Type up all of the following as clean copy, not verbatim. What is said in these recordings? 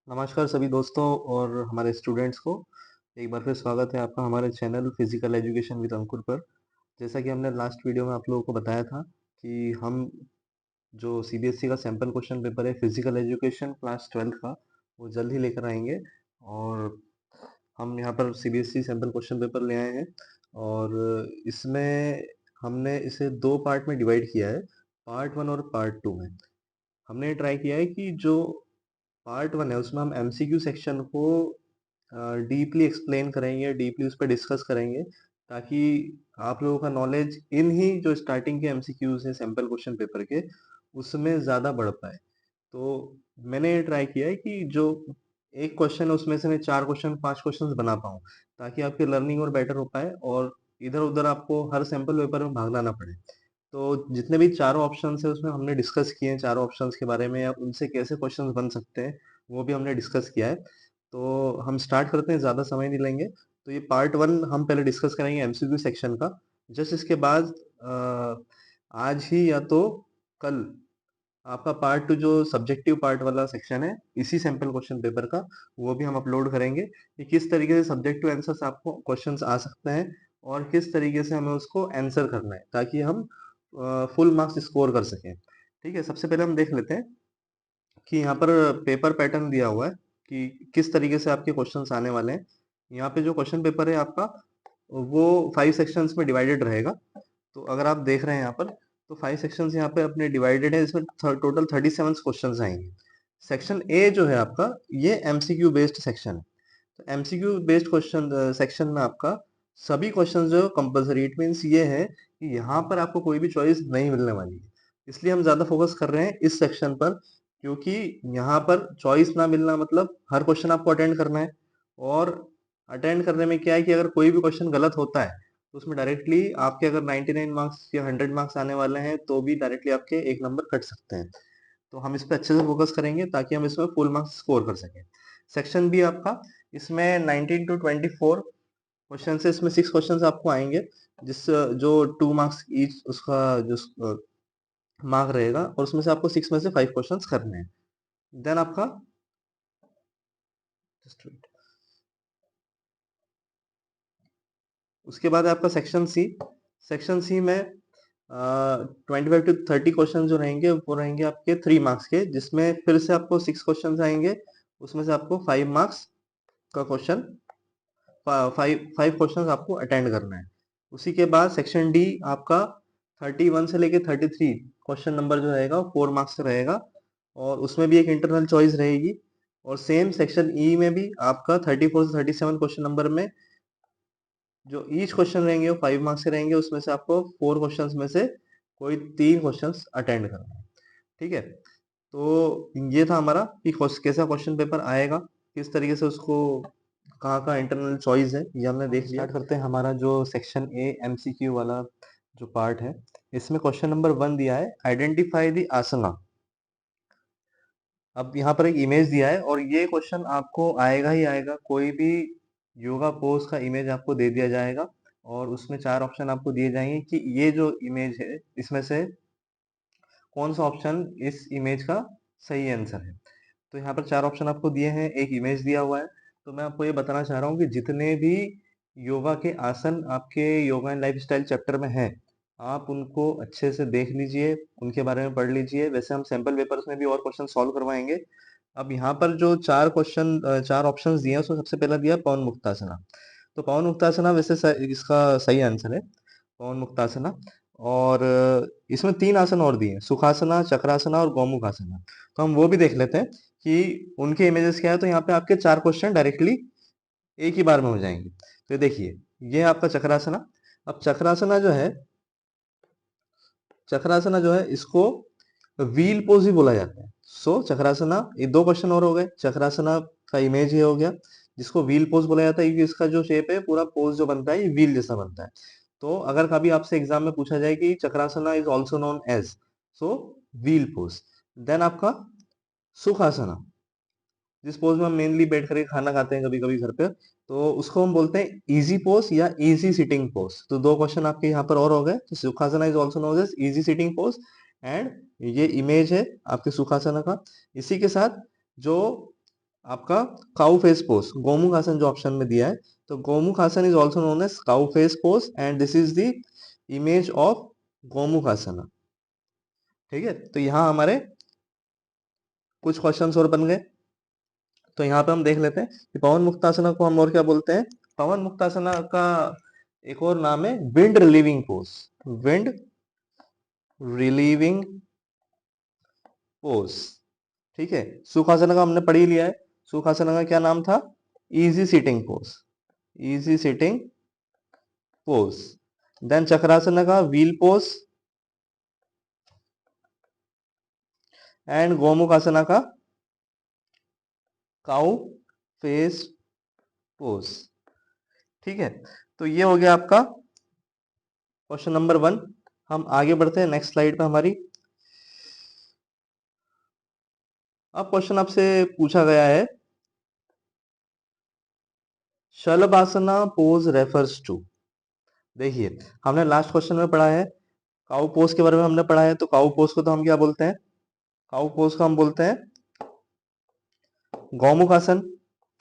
नमस्कार सभी दोस्तों और हमारे स्टूडेंट्स को एक बार फिर स्वागत है आपका हमारे चैनल फिजिकल एजुकेशन विद अंकुर पर। जैसा कि हमने लास्ट वीडियो में आप लोगों को बताया था कि हम जो सीबीएसई का सैंपल क्वेश्चन पेपर है फिजिकल एजुकेशन क्लास 12 का वो जल्द ही लेकर आएंगे। और हम यहाँ पर सीबीएसई सैंपल क्वेश्चन पेपर ले आए हैं और इसमें हमने इसे दो पार्ट में डिवाइड किया है, पार्ट वन और पार्ट टू में। हमने ट्राई किया है कि जो पार्ट वन है उसमें हम एमसीक्यू सेक्शन को डीपली एक्सप्लेन करेंगे, डीपली उस पर डिस्कस करेंगे, ताकि आप लोगों का नॉलेज इन ही जो स्टार्टिंग के एमसीक्यूज हैं सैंपल क्वेश्चन पेपर के उसमें ज़्यादा बढ़ पाए। तो मैंने ये ट्राई किया है कि जो एक क्वेश्चन है उसमें से मैं 4 क्वेश्चन 5 क्वेश्चंस बना पाऊँ, ताकि आपकी लर्निंग और बेटर हो पाए और इधर-उधर आपको हर सैंपल पेपर में भागना ना पड़े। तो जितने भी चारों ऑप्शंस हैं उसमें हमने डिस्कस किए हैं चारों ऑप्शंस के बारे में या उनसे कैसे क्वेश्चंस बन सकते हैं, वो भी हमने डिस्कस किया है। तो हम स्टार्ट करते हैं, ज़्यादा समय नहीं लेंगे। तो ये पार्ट 1 हम पहले डिस्कस करेंगे एमसीक्यू सेक्शन का। जस्ट इसके बाद आज ही या तो कल आपका पार्ट 2 जो सब्जेक्टिव पार्ट वाला सेक्शन है इसी सैंपल क्वेश्चन पेपर का, वो भी हम अपलोड करेंगे कि किस तरीके से सब्जेक्टिव आंसर्स आपको क्वेश्चंस आ सकते हैं और किस तरीके से हमें उसको आंसर करना है, ताकि हम फुल मार्क्स स्कोर कर सकें। ठीक है, सबसे पहले हम देख लेते हैं कि यहाँ पर पेपर पैटर्न दिया हुआ है कि किस तरीके से आपके क्वेश्चंस आने वाले हैं। यहाँ पे जो क्वेश्चन पेपर है आपका वो 5 सेक्शंस में डिवाइडेड रहेगा। तो अगर आप देख रहे हैं यहाँ पर, तो 5 सेक्शंस यहाँ पे अपने डिवाइडेड है। इसमें टोटल 37 क्वेश्चंस आएंगे। सेक्शन ए जो है आपका, ये एमसीक्यू बेस्ड सेक्शन है। तो एमसीक्यू बेस्ड क्वेश्चन सेक्शन में आपका सभी क्वेश्चन जो कंपलसरी, इट मीन्स ये है कि यहाँ पर आपको कोई भी चॉइस नहीं मिलने वाली है। इसलिए हम ज्यादा फोकस कर रहे हैं इस सेक्शन पर, क्योंकि यहाँ पर चॉइस ना मिलना मतलब हर क्वेश्चन आपको अटेंड करना है। और अटेंड करने में क्या है कि अगर कोई भी क्वेश्चन गलत होता है तो उसमें डायरेक्टली आपके अगर 99 मार्क्स या 100 मार्क्स आने वाले हैं तो भी डायरेक्टली आपके एक नंबर कट सकते हैं। तो हम इस पे अच्छे से फोकस करेंगे ताकि हम इसमें फुल मार्क्स स्कोर कर सकें। सेक्शन बी आपका, इसमें 19 टू 24 क्वेश्चन है। इसमें 6 क्वेश्चन आपको आएंगे, जिस जो 2 मार्क्स ईच उसका जो मार्क रहेगा, और उसमें से आपको 6 में से 5 क्वेश्चंस करने हैं। देन आपका just wait. उसके बाद है आपका सेक्शन सी। सेक्शन सी में 25 टू 30 क्वेश्चन जो रहेंगे वो रहेंगे आपके 3 मार्क्स के, जिसमें फिर से आपको 6 क्वेश्चन आएंगे। उसमें से आपको 5 मार्क्स का क्वेश्चन, 5 क्वेश्चन आपको अटेंड करना है। उसी के बाद सेक्शन डी आपका 31 से लेके 33 क्वेश्चन नंबर जो रहेगा वो 4 मार्क्स का रहेगा, और उसमें भी एक इंटरनल चॉइस रहेगी। और सेम सेक्शन ई में भी आपका 34 से 37 क्वेश्चन नंबर में जो ईच क्वेश्चन रहेंगे वो 5 मार्क्स के रहेंगे। उसमें से आपको 4 क्वेश्चंस में से कोई 3 क्वेश्चंस अटेंड करना है। ठीक है, तो ये था हमारा कि कैसा क्वेश्चन पेपर आएगा, किस तरीके से उसको, कहाँ का इंटरनल चॉइस है, ये हमने देख लिया। स्टार्ट करते हैं हमारा जो सेक्शन ए एमसीक्यू वाला जो पार्ट है। इसमें क्वेश्चन नंबर 1 दिया है, आइडेंटिफाई द आसना। अब यहाँ पर एक इमेज दिया है और ये क्वेश्चन आपको आएगा ही आएगा। कोई भी योगा पोज का इमेज आपको दे दिया जाएगा और उसमें 4 ऑप्शन आपको दिए जाएंगे कि ये जो इमेज है इसमें से कौन सा ऑप्शन इस इमेज का सही आंसर है। तो यहाँ पर 4 ऑप्शन आपको दिए हैं, एक इमेज दिया हुआ है। तो मैं आपको ये बताना चाह रहा हूँ कि जितने भी योगा के आसन आपके योगा एंड लाइफस्टाइल चैप्टर में हैं, आप उनको अच्छे से देख लीजिए, उनके बारे में पढ़ लीजिए। वैसे हम सैंपल पेपर्स में भी और क्वेश्चन सॉल्व करवाएंगे। अब यहाँ पर जो 4 ऑप्शंस दिए हैं उसमें सबसे पहला दिया पवन मुक्तासना। तो पवन मुक्तासना वैसे इसका सही आंसर है, पवन मुक्तासना। और इसमें 3 आसन और दिए हैं, सुखासना, चक्रासना और गौमुखासना। तो हम वो भी देख लेते हैं कि उनके इमेजेस क्या है। तो यहाँ पे आपके 4 क्वेश्चन डायरेक्टली एक ही बार में हो जाएंगे। तो ये देखिए, ये आपका चक्रासना। अब चक्रासना जो है इसको व्हील पोज भी बोला जाता है। सो चक्रासना, ये 2 क्वेश्चन और हो गए। चक्रासना का इमेज ये हो गया, जिसको व्हील पोज बोला जाता है क्योंकि इसका जो शेप है पूरा पोज जो बनता है ये व्हील जैसा बनता है। तो अगर कभी आपसे एग्जाम में पूछा जाए कि Chakrasana is also known as, so wheel pose. Then आपका सुखासना, जिस पोज में हम मेनली बैठ करके खाना खाते हैं कभी कभी घर पे, तो उसको हम बोलते हैं इजी पोज या इजी सिटिंग पोज। तो 2 क्वेश्चन आपके यहाँ पर और हो गए। तो Sukhasana is also known as easy sitting pose, and ये इमेज है आपके सुखासना का। इसी के साथ जो आपका काउ फेस पोज, गोमुख आसन जो ऑप्शन में दिया है, तो Gomukh Asana is also known as cow face pose and this is the image of Gomukh Asana. ठीक है, तो यहाँ हमारे कुछ क्वेश्चंस और बन गए। तो यहाँ पे हम देख लेते हैं कि पवन मुक्तासना को हम और क्या बोलते हैं। पवन मुक्तासना का एक और नाम है wind relieving pose, wind relieving pose. ठीक है, सुखासना का हमने पढ़ ही लिया है, सुखासना का क्या नाम था, easy sitting pose, easy sitting pose. Then Chakrasana का wheel pose and Gomukh Asana का काउ फेस पोज। ठीक है, तो ये हो गया आपका क्वेश्चन नंबर 1। हम आगे बढ़ते हैं नेक्स्ट स्लाइड पे हमारी। अब क्वेश्चन आपसे पूछा गया है शलभासना पोज रेफर्स टू। देखिए, हमने लास्ट क्वेश्चन में पढ़ा है काउ पोज के बारे में हमने पढ़ा है, तो काउ पोज को तो हम क्या बोलते हैं, काउ पोज को हम बोलते हैं गौमुख आसन।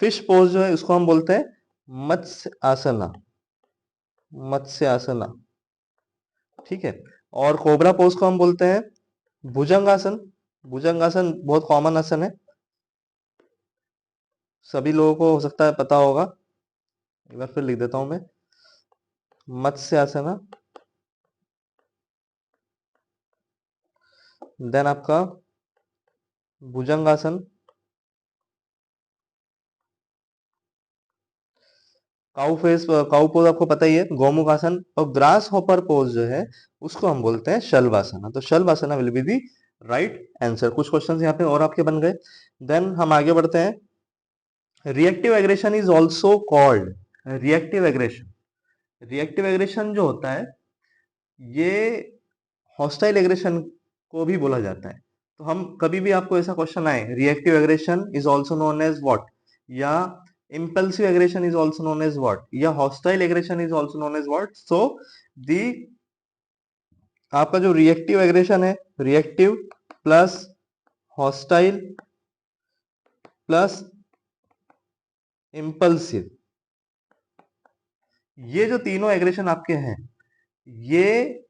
फिश पोज जो है उसको हम बोलते हैं मत्स्य आसना, मत्स्य आसना। ठीक है, और कोबरा पोज को हम बोलते हैं भुजंगासन। भुजंगासन बहुत कॉमन आसन है, सभी लोगों को हो सकता है पता होगा, एक बार फिर लिख देता हूं मैं, मत्स्य आसना। देन आपका भुजंगासन, काउ फेस, काउ पोज आपको पता ही है, गोमुख आसन, और ग्रास हॉपर पोज जो है उसको हम बोलते हैं शलभासना। तो Shalabhasana will be the right answer. कुछ क्वेश्चंस यहाँ पे और आपके बन गए। देन हम आगे बढ़ते हैं। Reactive aggression is also called, reactive aggression, reactive aggression जो होता है ये हॉस्टाइल एग्रेशन को भी बोला जाता है। तो हम कभी भी आपको ऐसा क्वेश्चन आए reactive aggression is also known as what, या impulsive aggression is also known as what, या hostile aggression is also known as what, so the आपका जो रिएक्टिव एग्रेशन है, reactive plus hostile plus impulsive, ये जो तीनों aggression आपके हैं, ये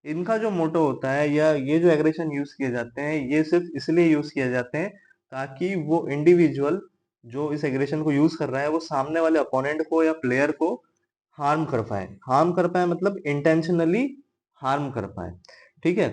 इनका जो मोटो होता है, या ये जो एग्रेशन यूज किए जाते हैं, ये सिर्फ इसलिए यूज किए जाते हैं ताकि वो इंडिविजुअल जो इस एग्रेशन को यूज कर रहा है वो सामने वाले अपोनेंट को या प्लेयर को हार्म कर पाए। हार्म कर पाए मतलब इंटेंशनली हार्म कर पाए। ठीक है,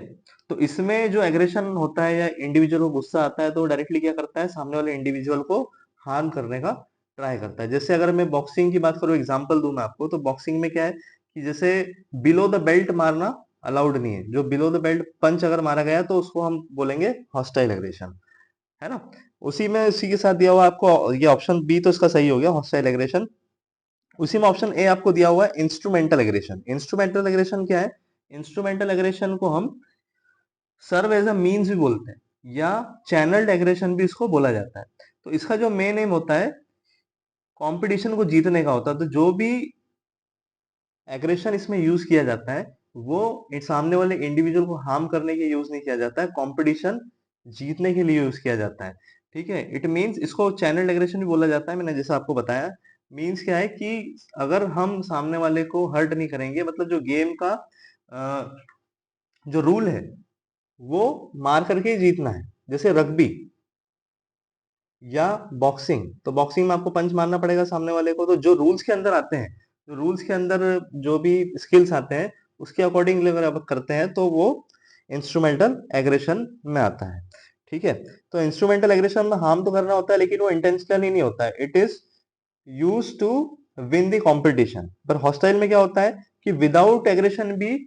तो इसमें जो एग्रेशन होता है या इंडिविजुअल को गुस्सा आता है तो डायरेक्टली क्या करता है, सामने वाले इंडिविजुअल को हार्म करने का ट्राई करता है। जैसे अगर मैं बॉक्सिंग की बात करूं, एग्जांपल दूं मैं आपको, तो बॉक्सिंग में क्या है कि जैसे बिलो द बेल्ट मारना अलाउड नहीं है, जो बिलो द बेल्ट पंच अगर मारा गया तो उसको हम बोलेंगे हॉस्टाइल एग्रेशन, है ना। उसी में उसी के साथ दिया हुआ आपको ये ऑप्शन बी तो इसका सही हो गया, हॉस्टाइल एग्रेशन। उसी में ऑप्शन ए आपको दिया हुआ है इंस्ट्रूमेंटल एग्रेशन। इंस्ट्रूमेंटल एग्रेशन क्या है, इंस्ट्रूमेंटल एग्रेशन को हम सर्व एज अ मीन्स भी बोलते हैं, या चैनल्ड एग्रेशन भी इसको बोला जाता है। तो इसका जो मेन एम होता है कंपटीशन को जीतने का होता है। तो जो भी एग्रेशन इसमें यूज किया जाता है वो सामने वाले इंडिविजुअल को हार्म करने के यूज नहीं किया जाता है, कंपटीशन जीतने के लिए यूज किया जाता है। ठीक है, इट मींस इसको चैनल एग्रेशन भी बोला जाता है, मैंने जैसा आपको बताया। मींस क्या है कि अगर हम सामने वाले को हर्ट नहीं करेंगे, मतलब जो गेम का जो रूल है वो मार करके ही जीतना है। जैसे रग्बी या बॉक्सिंग, तो बॉक्सिंग में आपको पंच मारना पड़ेगा सामने वाले को, तो जो रूल्स के अंदर आते हैं, जो रूल्स के अंदर जो भी स्किल्स आते हैं उसके अकॉर्डिंग अगर आप करते हैं तो वो इंस्ट्रूमेंटल एग्रेशन में आता है। ठीक है, तो इंस्ट्रूमेंटल एग्रेशन में हार्म तो करना होता है लेकिन वो इंटेंशनली नहीं होता है, it is use to win the competition. पर हॉस्टाइल में क्या होता है कि विदाउट एग्रेशन भी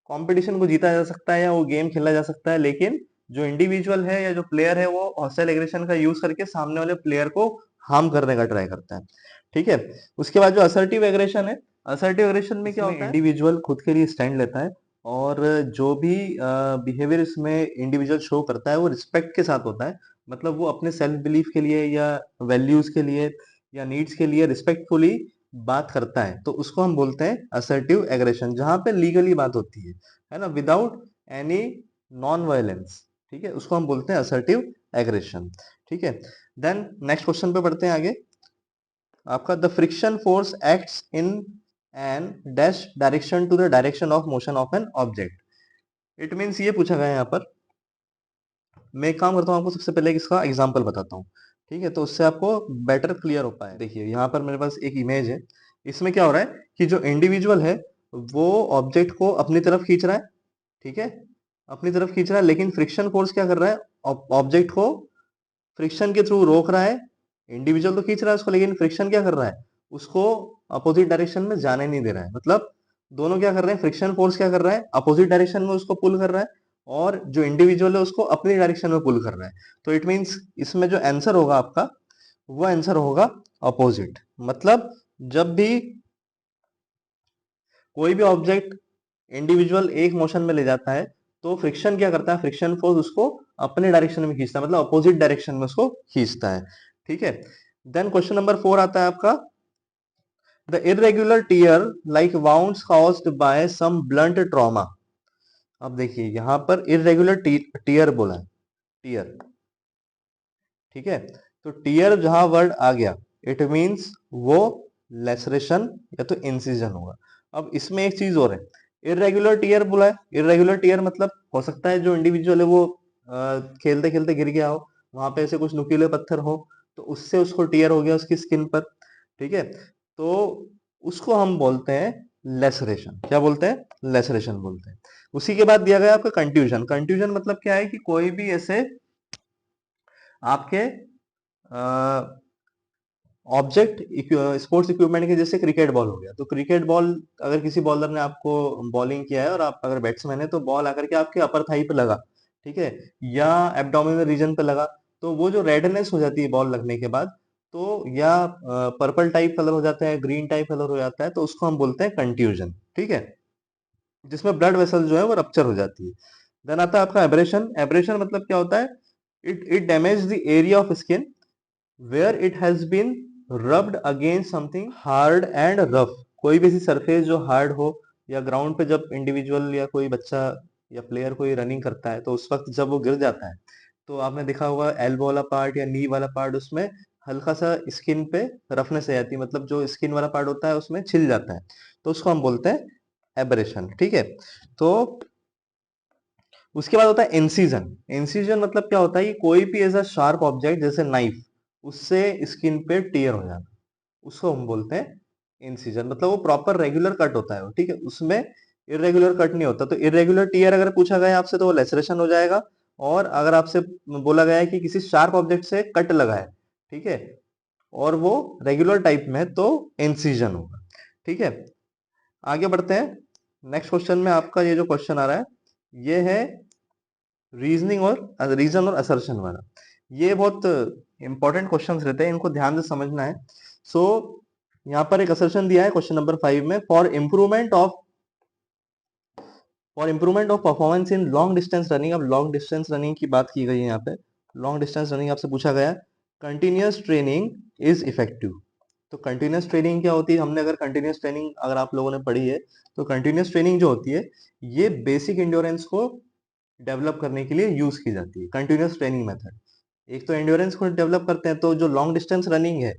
कंपटीशन को जीता जा सकता है या वो गेम खेला जा सकता है, लेकिन जो इंडिविजुअल है या जो प्लेयर है वो हॉस्टाइल एग्रेशन का यूज करके सामने वाले प्लेयर को हार्म करने का ट्राई करता है। ठीक है, उसके बाद जो असर्टिव एग्रेशन है, असर्टिव एग्रेशन में क्या होता है, इंडिविजुअल खुद के लिए स्टैंड लेता है और जो भी बिहेवियर इसमें इंडिविजुअल शो करता है वो रिस्पेक्ट के साथ होता है। मतलब वो अपने सेल्फ बिलीफ के लिए या वैल्यूज के लिए या नीड्स के लिए रिस्पेक्टफुली बात करता है, तो उसको हम बोलते हैं असर्टिव एग्रेशन, जहां पे लीगली बात होती है ना, विदाउट एनी नॉन वायलेंस। ठीक है, उसको हम बोलते हैं असर्टिव एग्रेशन। ठीक है, देन नेक्स्ट क्वेश्चन पे बढ़ते हैं आगे। आपका the friction force acts in an dash direction to the direction of motion of an object. It means ये पूछा गया है यहाँ पर। मैं एक काम करता हूँ, आपको सबसे पहले इसका एग्जाम्पल बताता हूँ। ठीक है, तो उससे आपको बेटर क्लियर हो पाए। देखिए यहाँ पर मेरे पास एक इमेज है। इसमें क्या हो रहा है कि जो इंडिविजुअल है वो ऑब्जेक्ट को अपनी तरफ खींच रहा है। ठीक है, अपनी तरफ खींच रहा है, लेकिन फ्रिक्शन फोर्स क्या कर रहा है, ऑब्जेक्ट को फ्रिक्शन के थ्रू रोक रहा है। इंडिविजुअल तो खींच रहा है उसको, लेकिन फ्रिक्शन क्या कर रहा है, उसको अपोजिट डायरेक्शन में जाने नहीं दे रहा है। मतलब दोनों क्या कर रहे हैं, फ्रिक्शन फोर्स क्या कर रहा है, अपोजिट डायरेक्शन में उसको पुल कर रहा है, और जो इंडिविजुअल है उसको अपनी डायरेक्शन में पुल कर रहा है। तो इट मीन्स इसमें जो आंसर होगा आपका, वो आंसर होगा अपोजिट। मतलब जब भी कोई भी ऑब्जेक्ट इंडिविजुअल एक मोशन में ले जाता है, तो फ्रिक्शन क्या करता है, फ्रिक्शन फोर्स उसको अपने डायरेक्शन में खींचता है, मतलब अपोजिट डायरेक्शन में उसको खींचता है। ठीक है, देन क्वेश्चन नंबर 4 आता है आपका, the irregular tear like wounds caused by some blunt trauma. अब देखिए यहाँ पर इरेगुलर टीयर बोला है, टीयर। ठीक है, तो टीयर जहां वर्ड आ गया, इट मींस वो लेसरेशन या तो इंसिजन होगा। अब इसमें एक चीज और है, इरेगुलर टीयर बोला है। इरेगुलर टीयर मतलब हो सकता है जो इंडिविजुअल है वो खेलते खेलते गिर गया हो, वहां पे ऐसे कुछ नुकीले पत्थर हो, तो उससे उसको टीयर हो गया उसकी स्किन पर। ठीक है, तो उसको हम बोलते हैं लेसरेशन। क्या बोलते हैं, लेसरेशन बोलते हैं। उसी के बाद दिया गया आपका कंट्यूजन। कंट्यूजन मतलब क्या है कि कोई भी ऐसे आपके ऑब्जेक्ट स्पोर्ट्स इक्विपमेंट के, जैसे क्रिकेट बॉल हो गया, तो क्रिकेट बॉल अगर किसी बॉलर ने आपको बॉलिंग किया है और आप अगर बैट्समैन है, तो बॉल आकर के आपके अपर थाई पे लगा, ठीक है, या एब्डोमिनल रीजन पे लगा, तो वो जो रेडनेस हो जाती है बॉल लगने के बाद, तो या पर्पल टाइप कलर हो जाता है, ग्रीन टाइप कलर हो जाता है, तो उसको हम बोलते हैं कंट्यूजन। ठीक है, जिसमें ब्लड वेसल जो है वो रप्चर हो जाती है। देन आता है आपका एब्रेशन। एब्रेशन मतलब क्या होता है, it damage the area of skin where it has been rubbed against something hard and rough। कोई भी ऐसी सरफेस जो हार्ड हो, या ग्राउंड पे जब इंडिविजुअल या कोई बच्चा या प्लेयर कोई रनिंग करता है, तो उस वक्त जब वो गिर जाता है, तो आपने देखा होगा एल्बो वाला पार्ट या नी वाला पार्ट, उसमें हल्का सा स्किन पे रफनेस आ जाती है, मतलब जो स्किन वाला पार्ट होता है उसमें छिल जाता है, तो उसको हम बोलते हैं एब्रेशन। ठीक है, तो उसके बाद होता है इंसिजन। इंसिजन मतलब क्या होता है कि कोई भी ऐसा शार्प ऑब्जेक्ट जैसे नाइफ, उससे स्किन पे टीयर हो जाना, उसको हम बोलते हैं इंसिजन। मतलब वो प्रॉपर रेगुलर कट होता है वो, ठीक है, उसमें इरेगुलर कट नहीं होता। तो इरेगुलर टीयर अगर पूछा गया आपसे तो वो लेसरेशन हो जाएगा, और अगर आपसे बोला गया है कि किसी शार्प ऑब्जेक्ट से कट लगा है, ठीक है, और वो रेगुलर टाइप में है, तो इंसिजन होगा। ठीक है, आगे बढ़ते हैं। नेक्स्ट क्वेश्चन में आपका ये जो क्वेश्चन आ रहा है, ये है रीजनिंग और रीजन और असर्शन वाला। ये बहुत इंपॉर्टेंट क्वेश्चंस रहते हैं, इनको ध्यान से समझना है। सो यहाँ पर एक असर्शन दिया है क्वेश्चन नंबर 5 में, for improvement of performance in long distance running. अब लॉन्ग डिस्टेंस रनिंग की बात की गई है यहाँ पे। लॉन्ग डिस्टेंस रनिंग आपसे पूछा गया है, कंटिन्यूअस ट्रेनिंग इज इफेक्टिव। तो कंटिन्यूअस ट्रेनिंग क्या होती है, हमने अगर कंटिन्यूअस ट्रेनिंग अगर आप लोगों ने पढ़ी है, तो कंटिन्यूअस ट्रेनिंग जो होती है, ये बेसिक इंड्योरेंस को डेवलप करने के लिए यूज की जाती है, कंटिन्यूअस ट्रेनिंग मेथड। एक तो एंड्योरेंस को डेवलप करते हैं, तो जो लॉन्ग डिस्टेंस रनिंग है,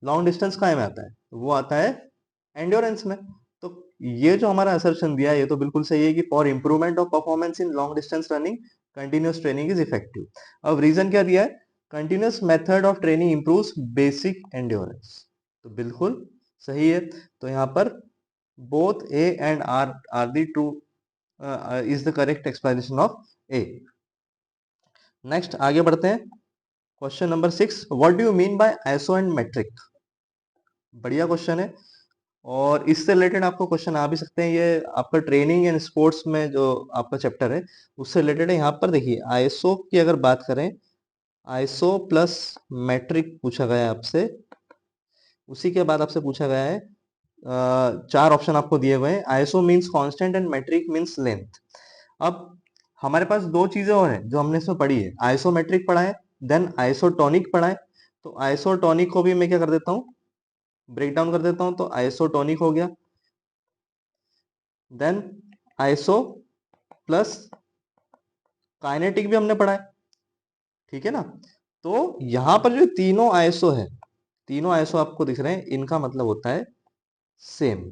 लॉन्ग डिस्टेंस काय में आता है, वो आता है एंड्योरेंस में। तो ये जो हमारा असर्शन दिया है, ये तो बिल्कुल सही है कि for improvement of performance in long distance running continuous training is effective. अब रीजन क्या दिया है, continuous method of training improves basic endurance, तो बिल्कुल सही है। तो यहाँ पर both A and R are the true is the correct explanation of A. Next आगे बढ़ते हैं। Question number 6, what do you mean by iso and metric. बढ़िया क्वेश्चन है, और इससे रिलेटेड आपको क्वेश्चन आ भी सकते हैं। ये आपका ट्रेनिंग एंड स्पोर्ट्स में जो आपका चैप्टर है, उससे रिलेटेड है। यहाँ पर देखिए आइसो की अगर बात करें, आइसो प्लस मैट्रिक पूछा गया है आपसे। उसी के बाद आपसे पूछा गया है, चार ऑप्शन आपको दिए हुए हैं, iso means constant and metric means length. अब हमारे पास दो चीजें और हैं जो हमने इसमें पढ़ी है, आइसोमेट्रिक पढ़ा है, देन आइसोटोनिक पढ़ा है। तो आइसोटोनिक को भी मैं क्या कर देता हूँ, ब्रेक डाउन कर देता हूँ, तो आइसोटोनिक हो गया, देन आइसो प्लस काइनेटिक भी हमने पढ़ा है, ठीक है ना। तो यहां पर जो तीनों आईएसओ है, तीनों आईएसओ आपको दिख रहे हैं, इनका मतलब होता है सेम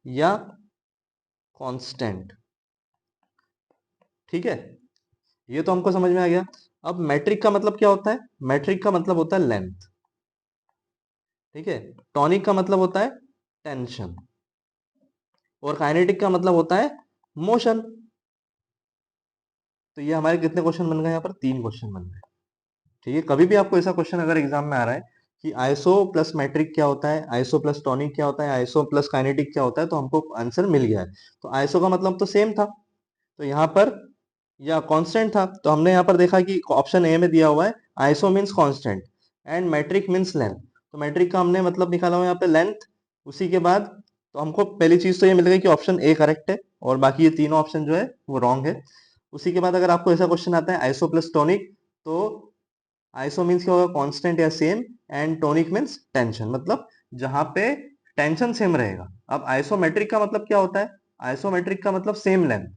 या कांस्टेंट, ठीक है। ये तो हमको समझ में आ गया। अब मैट्रिक का मतलब क्या होता है? मैट्रिक का मतलब होता है लेंथ, ठीक है। टॉनिक का मतलब होता है टेंशन, और काइनेटिक का मतलब होता है मोशन। तो ये हमारे कितने क्वेश्चन बन गए यहाँ पर? 3 क्वेश्चन बन गए, ठीक है। कभी भी आपको ऐसा क्वेश्चन अगर एग्जाम में आ रहा है कि आइसो प्लस मैट्रिक क्या होता है, आइसो प्लस टॉनिक क्या होता है, आइसो प्लस काइनेटिक क्या होता है, तो हमको आंसर मिल गया है। तो आइसो का मतलब तो सेम था, तो यहाँ पर या कांस्टेंट था, तो हमने यहाँ पर देखा कि ऑप्शन ए में दिया हुआ है iso means constant and metric means length. तो मैट्रिक का हमने मतलब निकाला हुआ यहाँ पे लेंथ। उसी के बाद तो हमको पहली चीज तो ये मिल गई कि ऑप्शन ए करेक्ट है, और बाकी ये तीनों ऑप्शन जो है वो रॉन्ग है। उसी के बाद अगर आपको ऐसा क्वेश्चन आता है आइसो प्लस टॉनिक, तो आइसो मीन्स क्या होगा? कांस्टेंट या same, and tonic means tension, मतलब जहां पे टेंशन सेम रहेगा। अब आइसोमेट्रिक का मतलब क्या होता है? आइसोमेट्रिक का मतलब सेम लेंथ,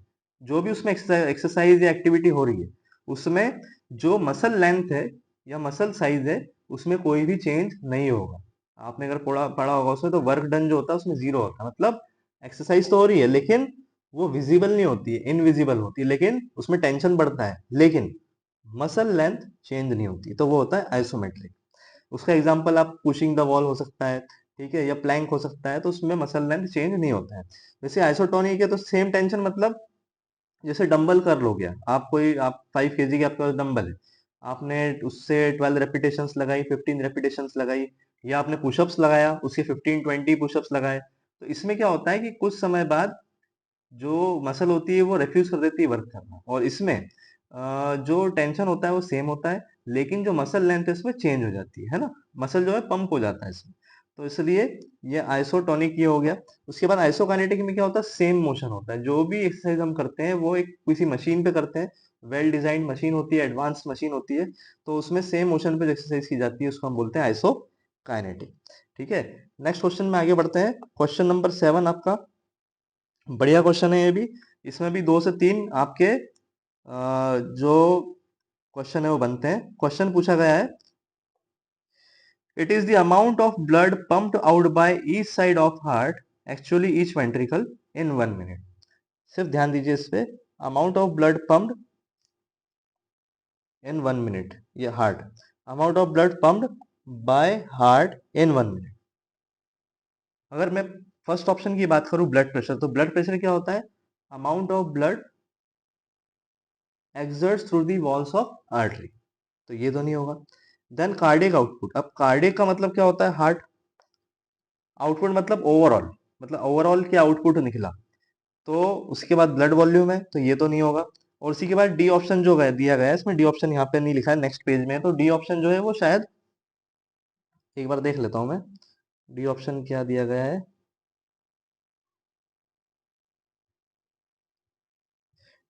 जो भी उसमें एक्सरसाइज या एक्टिविटी हो रही है उसमें जो मसल लेंथ है या मसल साइज है उसमें कोई भी चेंज नहीं होगा। आपने अगर पढ़ा पढ़ा होगा उसमें, तो वर्क डन जो होता है उसमें जीरो होता है, मतलब एक्सरसाइज तो हो रही है लेकिन वो विजिबल नहीं होती है, इनविजिबल होती है, लेकिन उसमें टेंशन बढ़ता है, लेकिन मसल लेंथ चेंज नहीं होती, तो वो होता है आइसोमेट्रिक। उसका एग्जांपल आप पुशिंग द वॉल हो सकता है, ठीक है, या प्लैंक हो सकता है, तो उसमें मसल लेंथ चेंज नहीं होता है। वैसे आइसोटोनिक है तो सेम टेंशन, मतलब जैसे डंबल कर लो, गया आप कोई आप 5 kg के आपके पास डंबल है, आपने उससे 12 रेपिटेशंस लगाई, 15 रेपिटेशंस लगाई, या आपने पुशअप्स लगाया उसके 15-20 पुशअप्स लगाए, तो इसमें क्या होता है कि कुछ समय बाद जो मसल होती है वो रेफ्यूज कर देती है वर्क करना, और इसमें जो टेंशन होता है वो सेम होता है, लेकिन जो मसल लेंथ है इसमें चेंज हो जाती है ना, मसल जो है पंप हो जाता है इसमें। तो इसलिए ये आइसोटोनिक ये हो गया। उसके बाद आइसोकाइनेटिक में क्या होता है? सेम मोशन होता है, जो भी एक्सरसाइज हम करते हैं वो एक किसी मशीन पे करते हैं, वेल डिजाइंड मशीन होती है, एडवांस मशीन होती है, तो उसमें सेम मोशन पे एक्सरसाइज की जाती है, उसको हम बोलते हैं आइसोकाइनेटिक, ठीक है। नेक्स्ट क्वेश्चन में आगे बढ़ते हैं। क्वेश्चन नंबर 7 आपका बढ़िया क्वेश्चन है ये भी। इसमें भी 2 से 3 आपके जो क्वेश्चन है वो बनते हैं। क्वेश्चन पूछा गया है, it is the amount of blood pumped out by each side of heart actually each ventricle in 1 minute. सिर्फ ध्यान दीजिए इस पे, amount of blood pumped in 1 minute, ये heart, amount of blood pumped by heart in 1 minute. अगर मैं first option की बात करूं ब्लड प्रेशर, तो ब्लड प्रेशर क्या होता है? Amount of blood exerts through the walls of artery, तो ये तो नहीं होगा। देन कार्डियक आउटपुट, अब कार्डियक का मतलब क्या होता है? हार्ट। आउटपुट मतलब ओवरऑल, मतलब ओवरऑल क्या आउटपुट निकला, तो उसके बाद ब्लड वॉल्यूम है, तो ये तो नहीं होगा। और उसी के बाद डी ऑप्शन जो दिया गया है, इसमें डी ऑप्शन यहाँ पे नहीं लिखा है, नेक्स्ट पेज में है, तो डी ऑप्शन जो है वो शायद एक बार देख लेता हूं मैं, डी ऑप्शन क्या दिया गया है।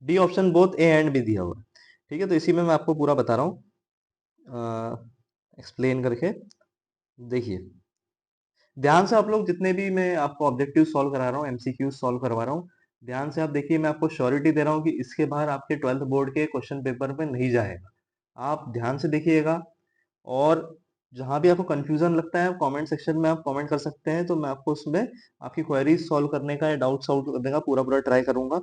D option both A and B दिया हुआ है, ठीक है। तो इसी में मैं आपको पूरा बता रहा हूँ एक्सप्लेन करके। देखिए ध्यान से आप लोग, जितने भी मैं आपको ऑब्जेक्टिव सॉल्व करा रहा हूँ, एमसीक्यू सॉल्व करवा रहा हूँ, ध्यान से आप देखिए, मैं आपको श्योरिटी दे रहा हूँ कि इसके बाहर आपके 12th बोर्ड के क्वेश्चन पेपर में नहीं जाएगा। आप ध्यान से देखिएगा, और जहां भी आपको कंफ्यूजन लगता है कमेंट सेक्शन में आप कमेंट कर सकते हैं, तो मैं आपको उसमें आपकी क्वेरीज सॉल्व करने का या डाउट सॉल्व करने का पूरा पूरा ट्राई करूंगा।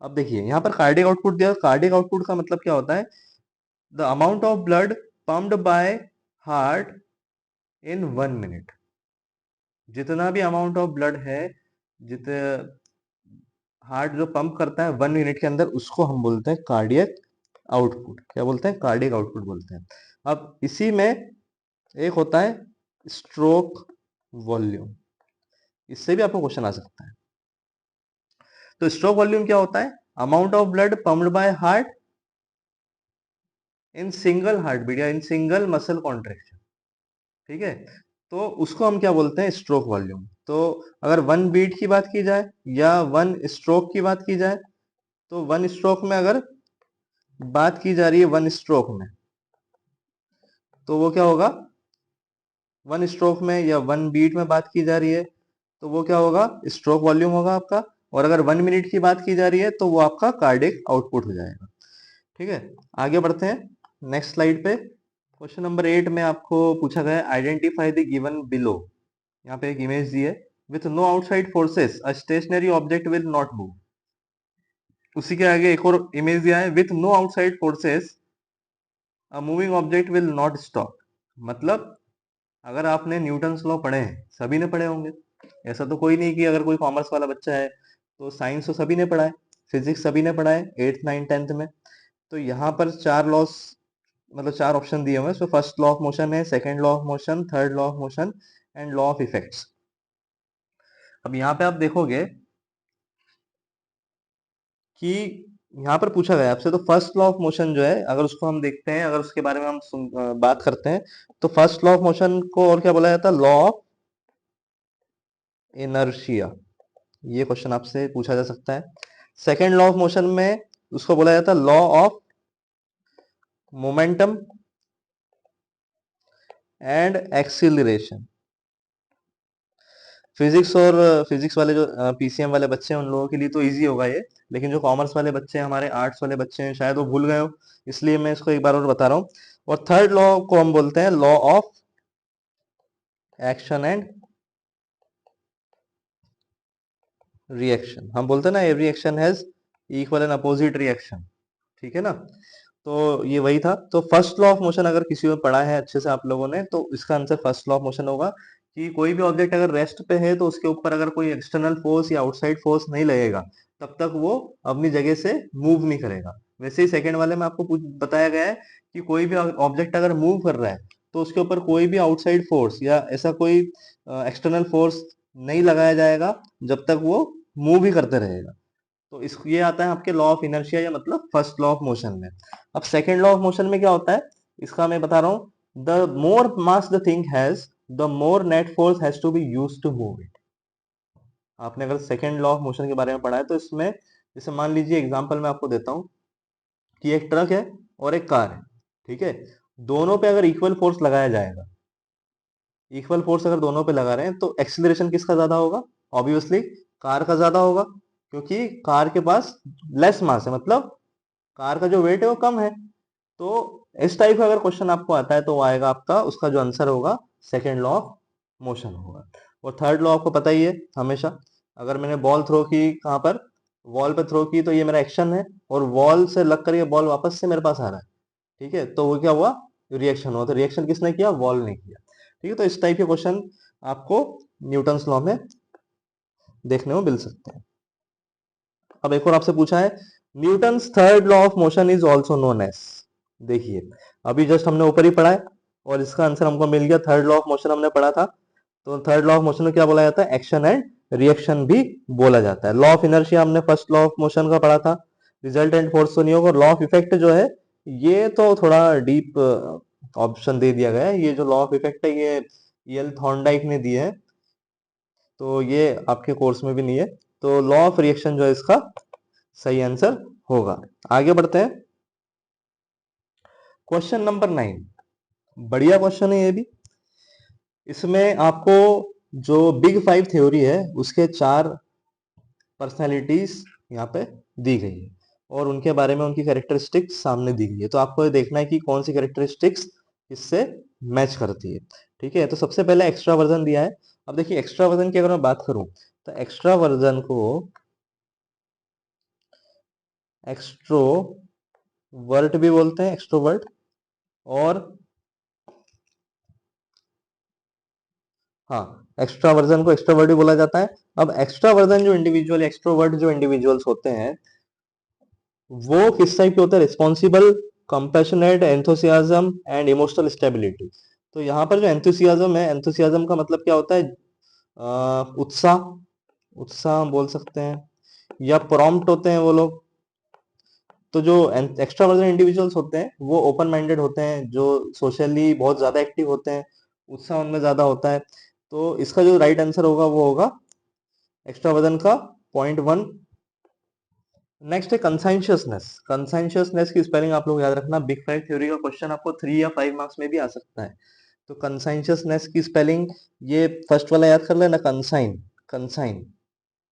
अब देखिए यहाँ पर कार्डियक आउटपुट दिया, कार्डियक आउटपुट का मतलब क्या होता है? The amount of blood pumped bye heart in 1 minute, जितना भी अमाउंट ऑफ ब्लड है, जितने हार्ट जो पंप करता है 1 मिनट के अंदर, उसको हम बोलते हैं कार्डियक आउटपुट। क्या बोलते हैं? कार्डियक आउटपुट बोलते हैं। अब इसी में एक होता है स्ट्रोक वॉल्यूम, इससे भी आपको क्वेश्चन आ सकता है। तो स्ट्रोक वॉल्यूम क्या होता है? Amount of blood pumped by heart in single heart beat या इन सिंगल मसल कॉन्ट्रेक्शन, ठीक है। तो उसको हम क्या बोलते हैं? Stroke volume. तो अगर 1 बीट की बात की जाए या 1 स्ट्रोक की बात की जाए, तो 1 स्ट्रोक में अगर बात की जा रही है 1 स्ट्रोक में, तो वो क्या होगा? 1 स्ट्रोक में या 1 बीट में बात की जा रही है, तो वो क्या होगा? स्ट्रोक वॉल्यूम होगा आपका। और अगर 1 मिनट की बात की जा रही है, तो वो आपका कार्डियक आउटपुट हो जाएगा। ठीक है, आगे बढ़ते हैं नेक्स्ट स्लाइड पे। क्वेश्चन नंबर 8 में आपको पूछा गया है आइडेंटिफाई द गिवन बिलो। यहाँ पे एक इमेज दी है, with no outside forces a stationary object will not move. उसी के आगे एक और इमेज दिया है, with no outside forces a moving object will not stop. मतलब अगर आपने न्यूटन्स लॉ पढ़े हैं, सभी ने पढ़े होंगे, ऐसा तो कोई नहीं कि अगर कोई कॉमर्स वाला बच्चा है तो साइंस तो सभी ने पढ़ा है, फिजिक्स सभी ने पढ़ा है 8th 9th 10th में। तो यहाँ पर 4 लॉस, मतलब 4 ऑप्शन दिए हुए हैं। So first law of motion है, second law of motion, third law of motion and law of effects. अब यहाँ पे आप देखोगे कि यहाँ पर पूछा गया आपसे, तो फर्स्ट लॉ ऑफ मोशन जो है अगर उसको हम देखते हैं, अगर उसके बारे में हम बात करते हैं, तो फर्स्ट लॉ ऑफ मोशन को और क्या बोला जाता है, लॉ ऑफ इनर्शिया। ये क्वेश्चन आपसे पूछा जा सकता है। सेकेंड लॉ ऑफ मोशन में उसको बोला जाता है law of momentum and acceleration. Physics और फिजिक्स वाले जो पीसीएम वाले बच्चे हैं उन लोगों के लिए तो इजी होगा ये, लेकिन जो कॉमर्स वाले बच्चे हैं, हमारे आर्ट्स वाले बच्चे हैं, शायद वो भूल गए हो, इसलिए मैं इसको एक बार और बता रहा हूँ। और थर्ड लॉ को हम बोलते हैं law of action and reaction. हम बोलते हैं ना, every action has equal and opposite reaction, ठीक है ना। तो ये वही था। तो फर्स्ट लॉ ऑफ मोशन अगर किसी को पढ़ा है अच्छे से आप लोगों ने, तो इसका answer first law of motion होगा कि कोई भी ऑब्जेक्ट अगर रेस्ट पे है तो उसके ऊपर अगर कोई एक्सटर्नल फोर्स या आउटसाइड फोर्स नहीं लगेगा तब तक वो अपनी जगह से मूव नहीं करेगा। वैसे ही सेकंड वाले में आपको बताया गया है कि कोई भी ऑब्जेक्ट अगर मूव कर रहा है तो उसके ऊपर कोई भी आउटसाइड फोर्स या ऐसा कोई एक्सटर्नल फोर्स नहीं लगाया जाएगा जब तक वो मूव ही करते रहेगा। तो इस ये आता है आपके लॉ ऑफ इनर्शिया, या मतलब फर्स्ट लॉ ऑफ मोशन में। अब सेकेंड लॉ ऑफ मोशन में क्या होता है, इसका मैं बता रहा हूं। The more mass the thing has, the more net force has to be used to move it. आपने अगर सेकेंड लॉ ऑफ मोशन के बारे में पढ़ा है तो इसमें जैसे मान लीजिए एग्जांपल मैं आपको देता हूं कि एक ट्रक है और एक कार है, ठीक है। दोनों पे अगर इक्वल फोर्स लगाया जाएगा, इक्वल फोर्स अगर दोनों पे लगा रहे हैं, तो एक्सीलरेशन किसका ज्यादा होगा, ऑब्वियसली कार का ज्यादा होगा, क्योंकि कार के पास लेस मास है, मतलब कार का जो वेट है वो कम है। तो इस टाइप का अगर क्वेश्चन आपको आता है तो वो आएगा आपका, उसका जो आंसर होगा सेकेंड लॉ ऑफ मोशन होगा। और थर्ड लॉ आपको पता ही है, हमेशा अगर मैंने बॉल थ्रो की कहाँ पर, वॉल पे थ्रो की, तो ये मेरा एक्शन है, और वॉल से लग कर ये बॉल वापस से मेरे पास आ रहा है, ठीक है। तो वो क्या हुआ, रिएक्शन हुआ। तो रिएक्शन किसने किया, वॉल ने किया, ठीक है। तो इस टाइप के क्वेश्चन आपको न्यूटन्स लॉ में देखने को मिल सकते हैं। अब एक और आपसे पूछा है, Newton's third law of motion is also known as. देखिए, अभी जस्ट हमने ऊपर ही पढ़ा है और इसका आंसर हमको मिल गया। थर्ड लॉ ऑफ मोशन हमने पढ़ा था, तो थर्ड लॉ ऑफ मोशन में क्या बोला जाता है, एक्शन एंड रिएक्शन भी बोला जाता है। लॉ ऑफ इनर्शिया हमने फर्स्ट लॉ ऑफ मोशन का पढ़ा था, रिजल्टेंट फोर्स तो नहीं होगा। लॉ ऑफ इफेक्ट जो है ये तो थोड़ा डीप ऑप्शन दे दिया गया है। ये जो लॉ ऑफ इफेक्ट है ये ईल थॉर्नडाइक ने दिए है, तो ये आपके कोर्स में भी नहीं है। तो लॉ ऑफ रिएक्शन जो है इसका सही आंसर होगा। आगे बढ़ते हैं, क्वेश्चन नंबर 9। बढ़िया क्वेश्चन है ये भी। इसमें आपको जो बिग फाइव थ्योरी है उसके 4 पर्सनैलिटीज यहाँ पे दी गई है और उनके बारे में उनकी कैरेक्टरिस्टिक्स सामने दी गई है। तो आपको ये देखना है कि कौन सी कैरेक्टरिस्टिक्स इससे मैच करती है, ठीक है। तो सबसे पहले एक्स्ट्रा वर्जन दिया है। अब देखिए, एक्स्ट्रा वर्जन की अगर मैं बात करूं तो एक्स्ट्रा वर्जन को एक्सट्रोवर्ट भी बोलते हैं, एक्सट्रोवर्ट। और हाँ, एक्स्ट्रावर्जन को एक्स्ट्रोवर्ट भी बोला जाता है। अब एक्स्ट्रावर्जन जो इंडिविजुअल, एक्स्ट्रोवर्ट जो इंडिविजुअल्स होते हैं वो किस टाइप के होते हैं, responsible, compassionate, enthusiasm and emotional stability. तो यहाँ पर जो एंथुसियाज्म है, एंथुसियाज्म का मतलब क्या होता है, उत्साह, उत्साह हम बोल सकते हैं, या प्रॉम्प्ट होते हैं वो लोग। तो जो एक्स्ट्रावर्जन इंडिविजुअल्स होते हैं वो ओपन माइंडेड होते हैं, जो सोशली बहुत ज्यादा एक्टिव होते हैं, उत्साह उनमें ज्यादा होता है। तो इसका जो राइट आंसर होगा वो होगा एक्स्ट्रावर्जन का .1। नेक्स्ट है कंसाइंशियसनेस। कंसाइंशियसनेस की स्पेलिंग आप लोग याद रखना, बिग फाइव थ्योरी का क्वेश्चन आपको 3 या 5 मार्क्स में भी आ सकता है। तो कंसाइंशियसनेस की स्पेलिंग, ये फर्स्ट वाला याद कर लेना, कंसाइन, कंसाइन,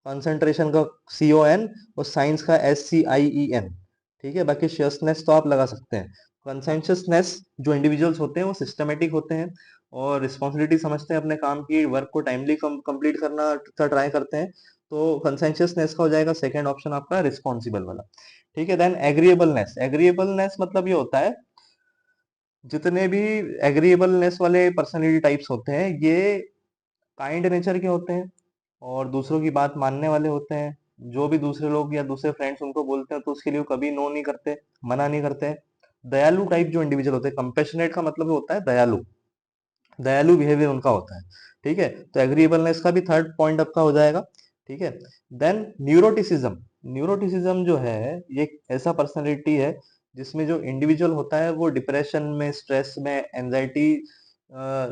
कंसंट्रेशन का CON और साइंस का SCIEN, ठीक है, बाकी शियसनेस तो आप लगा सकते हैं। कंसेंससनेस, जो इंडिविजुअल्स होते हैं वो सिस्टमेटिक होते हैं और रिस्पॉन्सिबिलिटी समझते हैं अपने काम की, वर्क को टाइमली कंप्लीट करना का ट्राई करते हैं, तो कंसेंससनेस का हो जाएगा सेकंड ऑप्शन आपका रिस्पॉन्सिबल वाला। ठीक है, देन एग्रीएबलनेस। एग्रीएबलनेस मतलब ये होता है, जितने भी एग्रीएबलनेस वाले पर्सनैलिटी टाइप्स होते हैं ये काइंड नेचर के होते हैं और दूसरों की बात मानने वाले होते हैं। जो भी दूसरे लोग या दूसरे फ्रेंड्स उनको बोलते हैं तो उसके लिए वो कभी नो नहीं करते, मना नहीं करते। दयालु टाइप जो इंडिविजुअल होते हैं, कंपेशनेट का मतलब होता है दयालु, दयालु बिहेवियर उनका होता है। ठीक है, तो एग्रीएबलनेस का भी थर्ड पॉइंट आपका हो जाएगा। ठीक है, देन न्यूरोटिसिज्म। न्यूरोटिसिज्म जो है ये एक ऐसा पर्सनैलिटी है जिसमें जो इंडिविजुअल होता है वो डिप्रेशन में, स्ट्रेस में, एंजाइटी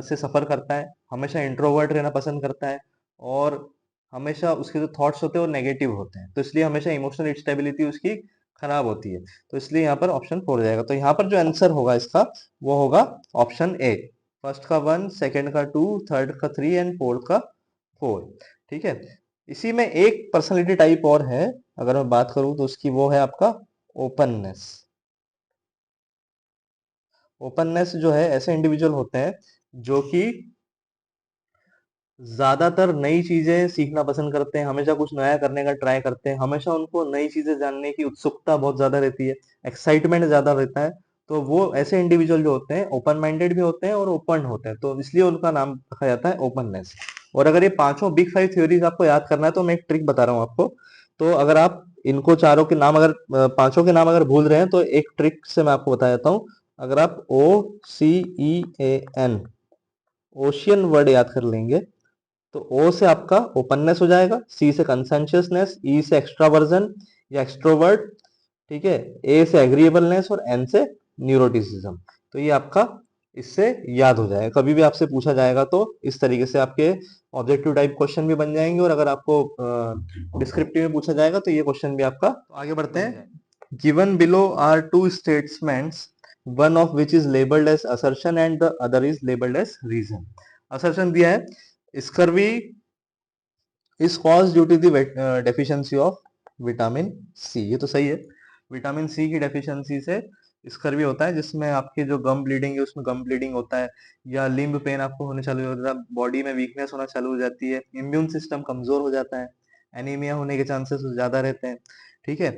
से सफर करता है, हमेशा इंट्रोवर्ट रहना पसंद करता है और हमेशा उसके जो थॉट्स होते हैं वो नेगेटिव होते हैं, तो इसलिए हमेशा इमोशनल स्टेबिलिटी उसकी खराब होती है। तो इसलिए यहाँ पर ऑप्शन 4 जाएगा। तो यहाँ पर जो आंसर होगा इसका वो होगा ऑप्शन ए। फर्स्ट का 1, सेकंड का 2, थर्ड का 3 एंड फोर्थ का 4। ठीक है, इसी में एक पर्सनालिटी टाइप और है, अगर मैं बात करूं तो उसकी वो है आपका ओपननेस। ओपननेस जो है, ऐसे इंडिविजुअल होते हैं जो कि ज्यादातर नई चीजें सीखना पसंद करते हैं, हमेशा कुछ नया करने का ट्राई करते हैं, हमेशा उनको नई चीजें जानने की उत्सुकता बहुत ज्यादा रहती है, एक्साइटमेंट ज्यादा रहता है। तो वो ऐसे इंडिविजुअल जो होते हैं ओपन माइंडेड भी होते हैं और ओपन होते हैं, तो इसलिए उनका नाम रखा जाता है ओपननेस। और अगर ये पांचों बिग 5 थ्योरीज आपको याद करना है तो मैं एक ट्रिक बता रहा हूँ आपको। तो अगर आप इनको चारों के नाम, अगर पांचों के नाम अगर भूल रहे हैं तो एक ट्रिक से मैं आपको बता देता हूँ। अगर आप OCEAN, ओशियन वर्ड याद कर लेंगे तो ओ से आपका ओपननेस हो जाएगा, सी से कंसेंशियसनेस, ई से एक्स्ट्रावर्जन या एक्सट्रोवर्ट, ठीक है, ए से एग्रीएबलनेस और एन से न्यूरोटिसिज्म। तो ये आपका इससे याद हो जाएगा, कभी भी आपसे पूछा जाएगा तो इस तरीके से आपके ऑब्जेक्टिव टाइप क्वेश्चन भी बन जाएंगे और अगर आपको डिस्क्रिप्टिव में पूछा जाएगा तो ये क्वेश्चन भी आपका। तो आगे बढ़ते हैं। Given below are two statements, one of which is labelled as assertion and the other is labelled as reason. Assertion दिया है, scurvy is cause due to the deficiency of vitamin C. ये तो सही है, विटामिन सी की deficiency से scurvy होता है, जिसमें आपकी जो गम ब्लीडिंग है उसमें गम ब्लीडिंग होता है, या लिम्ब पेन आपको होने चालू हो जाता है, बॉडी में वीकनेस होना चालू हो जाती है, इम्यून सिस्टम कमजोर हो जाता है, एनीमिया होने के चांसेस ज्यादा रहते हैं। ठीक है,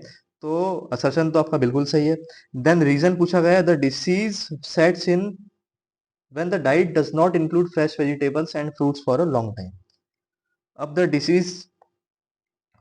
तो असर्शन तो आपका बिल्कुल सही है। देन रीजन पूछा गया, the disease sets in when the diet does not include fresh vegetables and fruits for a long time. अब द डिसीज,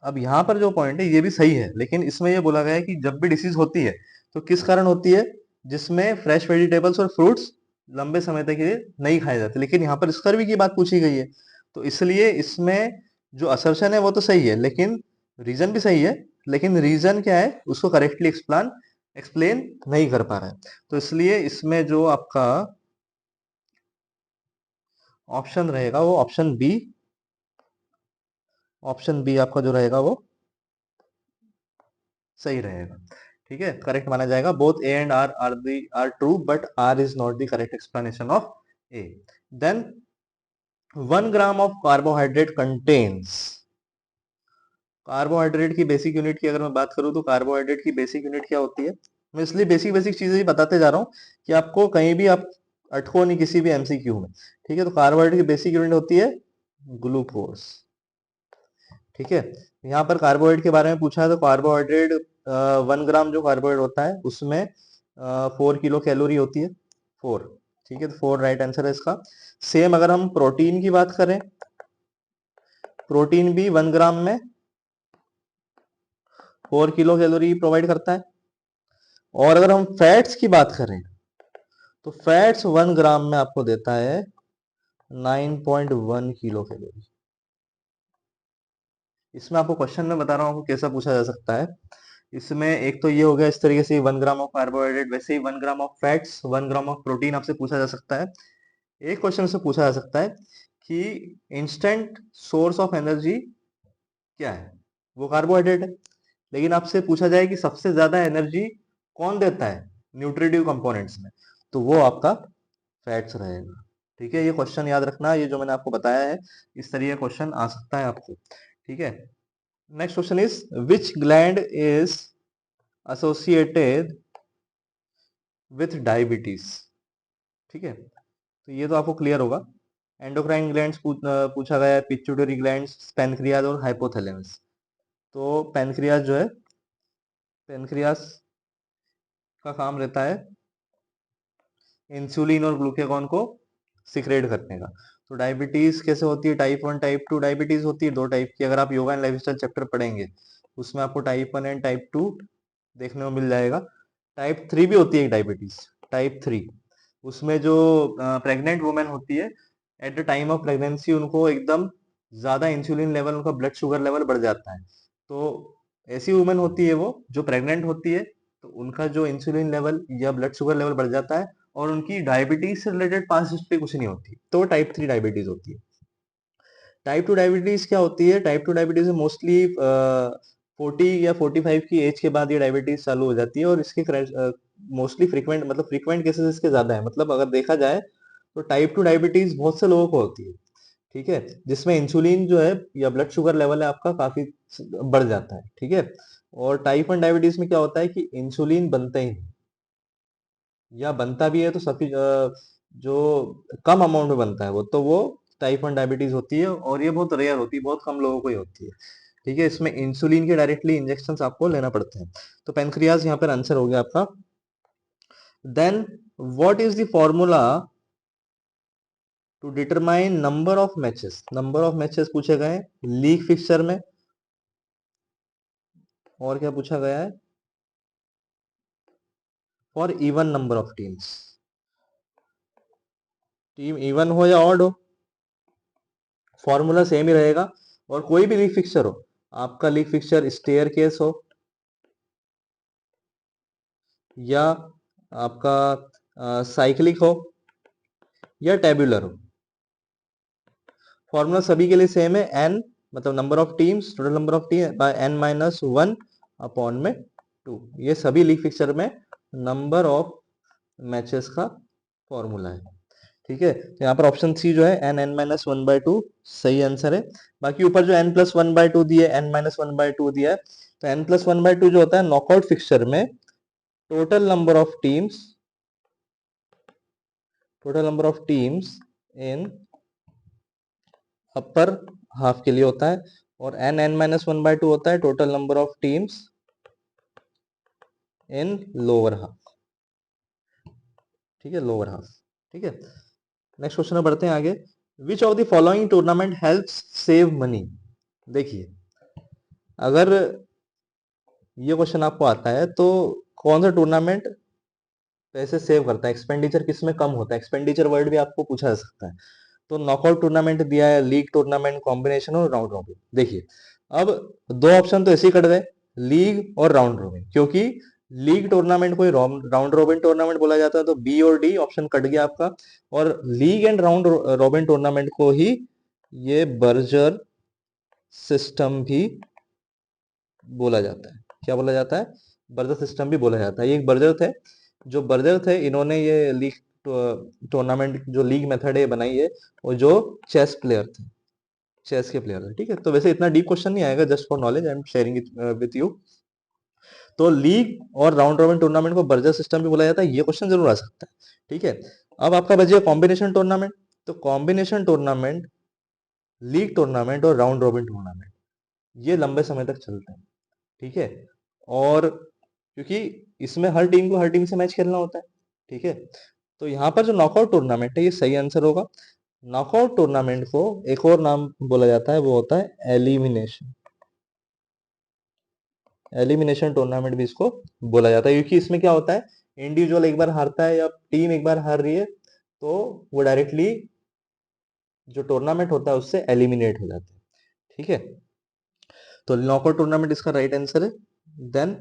अब यहाँ पर जो पॉइंट है ये भी सही है, लेकिन इसमें ये बोला गया है कि जब भी डिसीज होती है तो किस कारण होती है, जिसमें फ्रेश वेजिटेबल्स और फ्रूट्स लंबे समय तक ये नहीं खाए जाते, लेकिन यहाँ पर स्कर्वी की बात पूछी गई है, तो इसलिए इसमें जो असर्शन है वो तो सही है, लेकिन रीजन भी सही है, लेकिन रीजन क्या है उसको करेक्टली एक्सप्लेन नहीं कर पा रहा है, तो इसलिए इसमें जो आपका ऑप्शन रहेगा वो ऑप्शन बी। ऑप्शन बी आपका जो रहेगा वो सही रहेगा। ठीक है, करेक्ट माना जाएगा। Both A and R true but R is not the correct explanation of A. Then 1 gram of carbohydrate contains, carbohydrate की बेसिक यूनिट की अगर मैं बात करूं तो कार्बोहाइड्रेट की बेसिक यूनिट क्या होती है। मैं इसलिए बेसिक बेसिक चीजें ही बताते जा रहा हूं कि आपको कहीं भी आप अटको नहीं किसी भी एमसीक्यू में। ठीक है, तो कार्बोहाइड्रेट की बेसिक यूनिट होती है ग्लूकोज। ठीक है, यहाँ पर कार्बोहाइड्रेट के बारे में पूछा है तो कार्बोहाइड्रेट 1 ग्राम जो कार्बोहाइड्रेट होता है उसमें 4 किलो कैलोरी होती है, 4। ठीक है, तो 4 राइट आंसर है इसका। सेम अगर हम प्रोटीन की बात करें, प्रोटीन भी 1 ग्राम में 4 किलो कैलोरी प्रोवाइड करता है। और अगर हम फैट्स की बात करें तो फैट्स 1 ग्राम में आपको देता है 9.1 किलो कैलोरी। इसमें आपको क्वेश्चन में बता रहा हूँ आपको कैसा पूछा जा सकता है। इसमें एक तो ये हो गया इस तरीके से 1 ग्राम ऑफ कार्बोहाइड्रेट, वैसे ही 1 gram of fats, 1 gram of protein आपसे पूछा जा सकता है। एक क्वेश्चन से पूछा जा सकता है कि इंस्टेंट सोर्स ऑफ एनर्जी क्या है, वो कार्बोहाइड्रेट है, लेकिन आपसे पूछा जाए कि सबसे ज्यादा एनर्जी कौन देता है न्यूट्रिटिव कंपोनेंट्स में, तो वो आपका फैट्स रहेगा। ठीक है, ये क्वेश्चन याद रखना, ये जो मैंने आपको बताया है इस तरीके का क्वेश्चन आ सकता है आपको। ठीक है, next question is which gland is associated with diabetes. ठीक है, तो ये तो आपको क्लियर होगा। एंडोक्राइन ग्लैंड्स पूछा गया है, पिट्यूटरी ग्लैंड्स, पैनक्रियाज और हाइपोथैलेमस। तो पैनक्रियाज जो है, पैनक्रियाज का काम रहता है इंसुलिन और ग्लूकागॉन को सिक्रेट करने का। तो डायबिटीज कैसे होती है, टाइप 1 टाइप 2 डायबिटीज होती है, दो टाइप की। अगर आप योगा एंड लाइफस्टाइल चैप्टर पढ़ेंगे उसमें आपको टाइप 1 एंड टाइप 2 देखने को मिल जाएगा। टाइप 3 भी होती है एक डायबिटीज, टाइप 3। उसमें जो प्रेग्नेंट वुमेन होती है, at the time of pregnancy उनको एकदम ज्यादा इंसुलिन लेवल, उनका ब्लड शुगर लेवल बढ़ जाता है। तो ऐसी वुमेन होती है वो जो प्रेग्नेंट होती है, तो उनका जो इंसुलिन लेवल या ब्लड शुगर लेवल बढ़ जाता है और उनकी डायबिटीज से रिलेटेड पास्ट हिस्ट्री कुछ नहीं होती, तो टाइप 3 डायबिटीज होती है। टाइप 2 डायबिटीज क्या होती है, टाइप 2 डायबिटीज में मोस्टली 40 या 45 की एज के बाद ये डायबिटीज चालू हो जाती है, और इसके मोस्टली फ्रीक्वेंट, मतलब फ्रीक्वेंट केसेस इसके ज्यादा है। मतलब अगर देखा जाए तो टाइप 2 डायबिटीज बहुत से लोगों को होती है, ठीक है, जिसमें इंसुलिन जो है या ब्लड शुगर लेवल है आपका काफी बढ़ जाता है, ठीक है। और टाइप 1 डायबिटीज में क्या होता है कि इंसुलिन बनता ही नहीं, या बनता भी है तो जो कम अमाउंट में बनता है वो, तो वो टाइप 1 डायबिटीज होती है, और ये बहुत रेयर होती है, बहुत कम लोगों को ही होती है, ठीक है। इसमें इंसुलिन के डायरेक्टली इंजेक्शन आपको लेना पड़ते हैं। तो पेनक्रियाज यहाँ पर आंसर हो गया आपका। Then what is the formula to determine number of matches, number of matches पूछे गए लीग फिक्सचर में, और क्या पूछा गया है, for even number of teams, team even हो या ऑड हो, फॉर्मूला सेम ही रहेगा। और कोई भी लीग फिक्सचर हो, आपका लीग फिक्सचर स्टेयर केस हो या आपका साइक्लिक हो या टेब्यूलर हो, फॉर्मूला सभी के लिए सेम है। एन मतलब number of teams, total number of team by N minus one upon में टू, ये सभी लीग फिक्सचर में नंबर ऑफ मैचेस का फॉर्मूला है, ठीक है। तो यहाँ पर ऑप्शन सी जो है N N minus one by two सही आंसर है। बाकी ऊपर जो N plus one by two दिया है, N minus one by two दिया है, तो N plus one by two जो होता है नॉकआउट फिक्सचर में total number of teams, total number of teams in upper half के लिए होता है, और N N minus one by two होता है total number of teams in lower half, ठीक है, लोअर हाफ, ठीक है। नेक्स्ट क्वेश्चन में बढ़ते हैं आगे। Which of the following tournament helps save money. देखिए, अगर ये क्वेश्चन आपको आता है तो कौन सा टूर्नामेंट पैसे सेव करता है, एक्सपेंडिचर किस में कम होता है, एक्सपेंडिचर वर्ड भी आपको पूछा जा सकता है। तो नॉकआउट टूर्नामेंट दिया है, लीग टूर्नामेंट, कॉम्बिनेशन और राउंड रॉबिन। देखिए, अब दो ऑप्शन तो ऐसे ही कट गए, लीग और राउंड रॉबिन, क्योंकि लीग टूर्नामेंट को राउंड रॉबिन टूर्नामेंट बोला जाता है, तो बी और डी ऑप्शन कट गया आपका। और league and round robin tournament को ही ये बर्जर सिस्टम भी बोला जाता है। क्या बोला जाता है, बर्जर सिस्टम भी बोला जाता है। ये एक बर्जर थे, जो बर्जर थे इन्होंने ये लीग टूर्नामेंट जो लीग मेथड है बनाई है, और जो चेस प्लेयर थे, चेस के प्लेयर थे, ठीक है। तो वैसे इतना डीप क्वेश्चन नहीं आएगा, just for knowledge I am sharing it with you. तो लीग और राउंड रॉबिन टूर्नामेंट को बर्जर सिस्टम भी बोला जाता है, ये क्वेश्चन जरूर आ सकता है, ठीक है। अब आपका बचे कॉम्बिनेशन टूर्नामेंट। तो कॉम्बिनेशन टूर्नामेंट, लीग टूर्नामेंट और राउंड रॉबिन टूर्नामेंट ये लंबे समय तक चलते हैं, ठीक है। और क्योंकि इसमें हर टीम को हर टीम से मैच खेलना होता है, ठीक है। तो यहाँ पर जो नॉकआउट टूर्नामेंट है ये सही आंसर होगा। नॉकआउट टूर्नामेंट को एक और नाम बोला जाता है, वो होता है एलिमिनेशन, एलिमिनेशन टूर्नामेंट भी इसको बोला जाता है, क्योंकि इसमें क्या होता है, इंडिविजुअल एक बार हारता है या टीम एक बार हार रही है, तो वो डायरेक्टली जो टूर्नामेंट होता है उससे एलिमिनेट हो जाता है, ठीक है। तो नॉकआउट टूर्नामेंट इसका राइट आंसर है। Then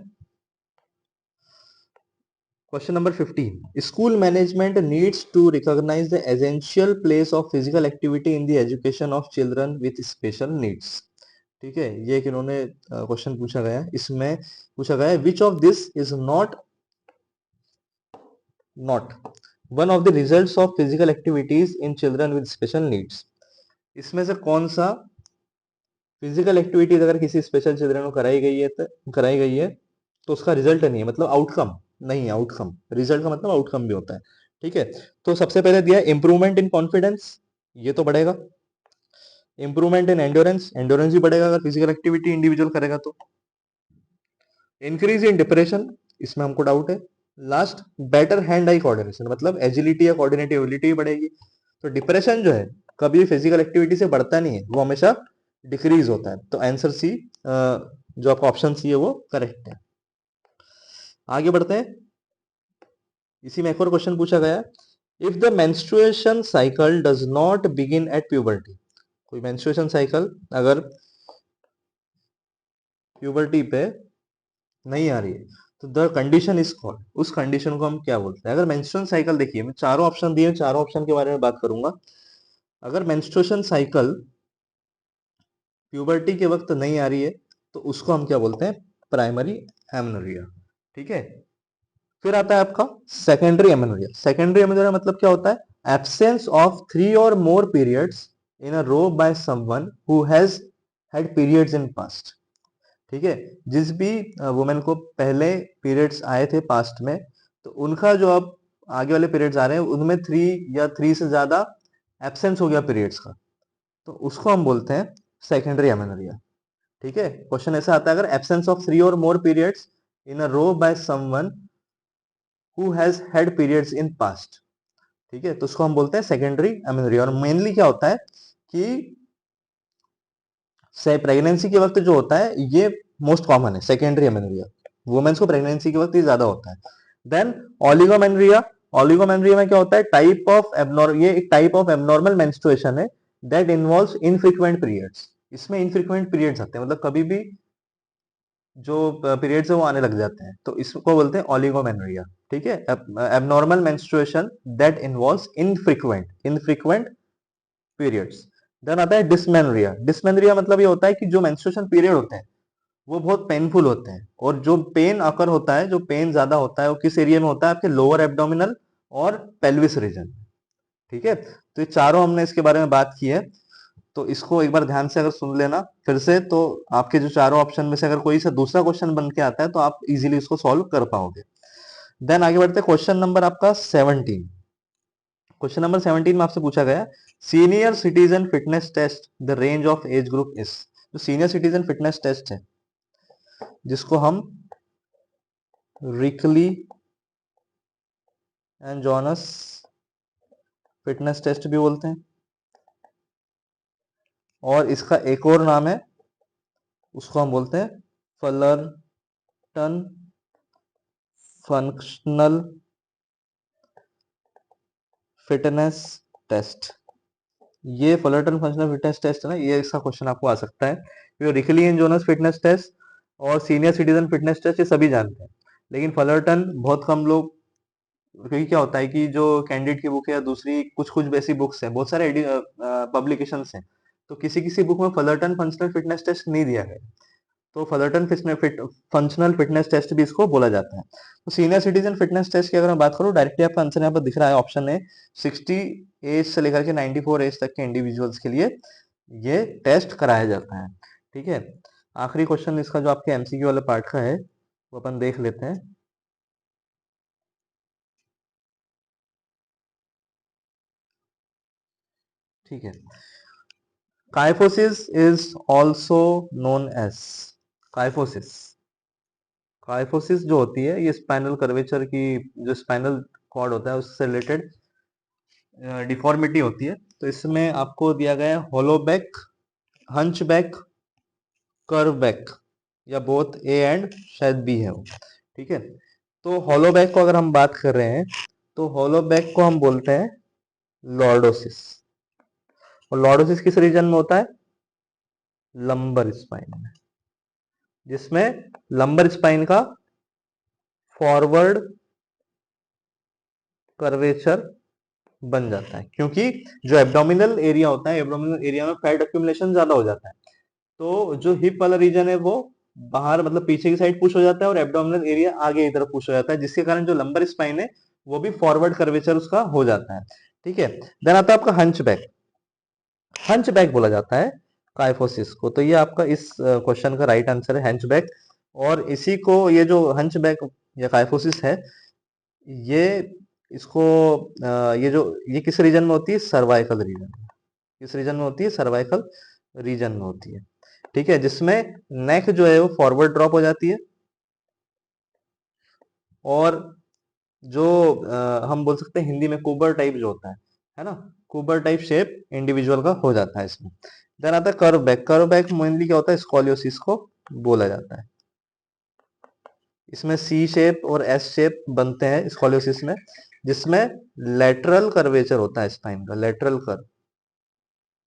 question number 15, school management needs to recognise the essential place of physical activity in the education of children with special needs, ठीक है। ये एक इन्होंने क्वेश्चन पूछा गया है, इसमें पूछा गया है which of this is not one of the results of physical activities in children with special needs. इसमें से कौन सा फिजिकल एक्टिविटीज अगर किसी स्पेशल चिल्ड्रन को कराई गई है, तो कराई गई है, तो उसका रिजल्ट नहीं है, मतलब आउटकम नहीं है, आउटकम, रिजल्ट का मतलब आउटकम भी होता है। ठीक है, तो सबसे पहले दिया इंप्रूवमेंट इन कॉन्फिडेंस, ये तो बढ़ेगा। इंप्रूवमेंट इन एंड्योरेंस, एंड्योरेंस भी बढ़ेगा अगर फिजिकल एक्टिविटी इंडिविजुअल करेगा तो। इंक्रीज इन डिप्रेशन, इसमें हमको डाउट है। Last, better hand eye coordination, मतलब एजिलिटी या कोऑर्डिनेटिव एबिलिटी बढ़ेगी। तो डिप्रेशन जो है कभी फिजिकल एक्टिविटी से बढ़ता नहीं है, वो हमेशा डिक्रीज होता है। तो आंसर सी, जो आपका ऑप्शन सी है वो करेक्ट है। आगे बढ़ते हैं, इसी में एक और क्वेश्चन पूछा गया, if the menstruation cycle does not begin at puberty, कोई मेंस्ट्रुएशन साइकिल अगर प्यूबर्टी पे नहीं आ रही है तो द कंडीशन इज कॉल्ड, उस कंडीशन को हम क्या बोलते हैं। अगर मेंस्ट्रुएशन साइकिल, देखिए मैं चारों ऑप्शन दिए, चारों ऑप्शन के बारे में बात करूंगा। अगर मेंस्ट्रुएशन साइकिल प्यूबर्टी के वक्त नहीं आ रही है तो उसको हम क्या बोलते हैं, प्राइमरी एमेनोरिया। ठीक है, फिर आता है आपका सेकेंडरी एमेनोरिया। सेकेंडरी एमेनोरिया मतलब क्या होता है, एब्सेंस ऑफ 3 और more periods in a row by someone who has had periods in past. ठीक है, जिस भी वुमेन को पहले पीरियड्स आए थे पास्ट में, तो उनका जो अब आगे वाले पीरियड्स आ रहे हैं उनमें 3 से ज्यादा एब्सेंस हो गया पीरियड्स का, तो उसको हम बोलते हैं सेकेंडरी एमेनोरिया। ठीक है, क्वेश्चन ऐसा आता है, अगर एब्सेंस ऑफ 3 और more periods in a row by someone who has had periods in past. ठीक है, तो उसको हम बोलते हैं सेकेंडरी एमेनोरिया। और मेनली क्या होता है कि से प्रेगनेंसी के वक्त जो होता है ये मोस्ट कॉमन है, सेकेंडरी एमेनोरिया, वुमेन्स को प्रेगनेंसी के वक्त ये ज्यादा होता है। देन ओलिगोमेनोरिया, ओलिगोमेनोरिया में क्या होता है, टाइप ऑफ एबनॉर्मल, ये एक टाइप ऑफ एबनॉर्मल मेंस्ट्रुएशन है दैट इन्वॉल्व्स इनफ्रीक्वेंट पीरियड्स। इसमें इनफ्रीक्वेंट पीरियड्स आते हैं, मतलब कभी भी जो पीरियड्स है वो आने लग जाते हैं, तो इसको बोलते हैं ओलिगोमेनोरिया। ठीक है, abnormal menstruation that involves infrequent periods. Then आता है डिस्मेनोरिया। डिस्मेनोरिया मतलब ये होता है कि जो मेंस्ट्रुएशन पीरियड होते हैं वो बहुत पेनफुल होते हैं, और जो पेन अकर होता है, जो पेन ज्यादा होता है वो किस एरिया में होता है, आपके लोअर एब्डोमिनल और पेल्विस रीजन। ठीक है, तो ये चारों हमने इसके बारे में बात की है, तो इसको एक बार ध्यान से अगर सुन लेना फिर से, तो आपके जो चारों ऑप्शन में से अगर कोई सा दूसरा क्वेश्चन बन के आता है तो आप इजीली इसको सॉल्व कर पाओगे। देन आगे बढ़ते हैं, क्वेश्चन नंबर आपका 17। क्वेश्चन नंबर 17 में आपसे पूछा गया, senior citizen fitness test the range of age group is. जो सीनियर सिटीजन फिटनेस टेस्ट है जिसको हम Rikli and Jones fitness test भी बोलते हैं, और इसका एक और नाम है, उसको हम बोलते हैं फलरटन फंक्शनल फिटनेस टेस्ट। ये फलरटन फंक्शनल फिटनेस टेस्ट है ना, ये इसका क्वेश्चन आपको आ सकता है। ये Rikli and Jones fitness test और सीनियर सिटीजन फिटनेस टेस्ट ये सभी जानते हैं, लेकिन फलरटन बहुत कम लोग, क्योंकि क्या होता है कि जो कैंडिडेट की बुक है या दूसरी कुछ कुछ ऐसी बुक्स हैं, बहुत सारे पब्लिकेशंस हैं, तो किसी किसी बुक में फलरटन फंक्शनल फिटनेस टेस्ट नहीं दिया गया, तो फलरटन फंक्शनल फिटनेस टेस्ट भी इसको बोला जाता है। तो सीनियर सिटीजन फिटनेस टेस्ट की अगर मैं बात करूँ, डायरेक्टली आपका आंसर यहाँ पर दिख रहा है, ऑप्शन है 60 एज से लेकर के 94 एज तक के इंडिविजुअल्स के लिए ये टेस्ट कराया जाता है। ठीक है, आखिरी क्वेश्चन इसका जो आपके एमसीक्यू वाले पार्ट का है वो अपन देख लेते हैं। ठीक है, kyphosis is also known as, kyphosis, kyphosis जो होती है ये स्पाइनल कर्वेचर की, जो स्पाइनल कॉर्ड होता है उससे रिलेटेड डिफॉर्मिटी होती है। तो इसमें आपको दिया गया है होलोबैक, हंचबैक, कर्वबैक, या बोथ ए एंड शायद बी है वो। ठीक है, तो होलोबैक को अगर हम बात कर रहे हैं तो होलोबैक को हम बोलते हैं लॉर्डोसिस, और लॉर्डोसिस किस रीजन में होता है, लंबर स्पाइन में, जिसमें लंबर स्पाइन का फॉरवर्ड कर्वेचर बन जाता है, क्योंकि जो एब्डोमिनल एरिया होता है, एब्डोमिनल एरिया में फैट एक्यूमुलेशन ज्यादा हो जाता है, तो जो हिप वाला रीजन है वो बाहर, मतलब पीछे की साइड पुश हो जाता है, और एब्डोमिनल एरिया आगे की तरफ पुश हो जाता है, जिसके कारण जो लंबर स्पाइन है वो भी फॉरवर्ड कर्वेचर उसका हो जाता है। ठीक है, देन आता है आपका हंचबैक, हंचबैक बोला जाता है काइफोसिस को, तो ये आपका इस क्वेश्चन का राइट आंसर है, हंचबैक। और इसी को ये जो हंचबैक या काइफोसिस है, ये इसको ये जो ये किस रीजन में होती है? Cervical region. किस रीजन में होती है? सर्वाइकल रीजन में होती है। ठीक है, जिसमें नेक जो है वो फॉरवर्ड ड्रॉप हो जाती है, और जो हम बोल सकते हैं हिंदी में कुबर टाइप जो होता है ना, कुबर टाइप शेप इंडिविजुअल का हो जाता है इसमें। देन आता है curve back. Curve back mainly क्या होता है? स्कॉलियोसिस को बोला जाता है। इसमें सी शेप और एस शेप बनते हैं स्कॉलियोसिस में, जिसमें लेटरल कर्वेचर होता है स्पाइन का। लेटरल कर्व,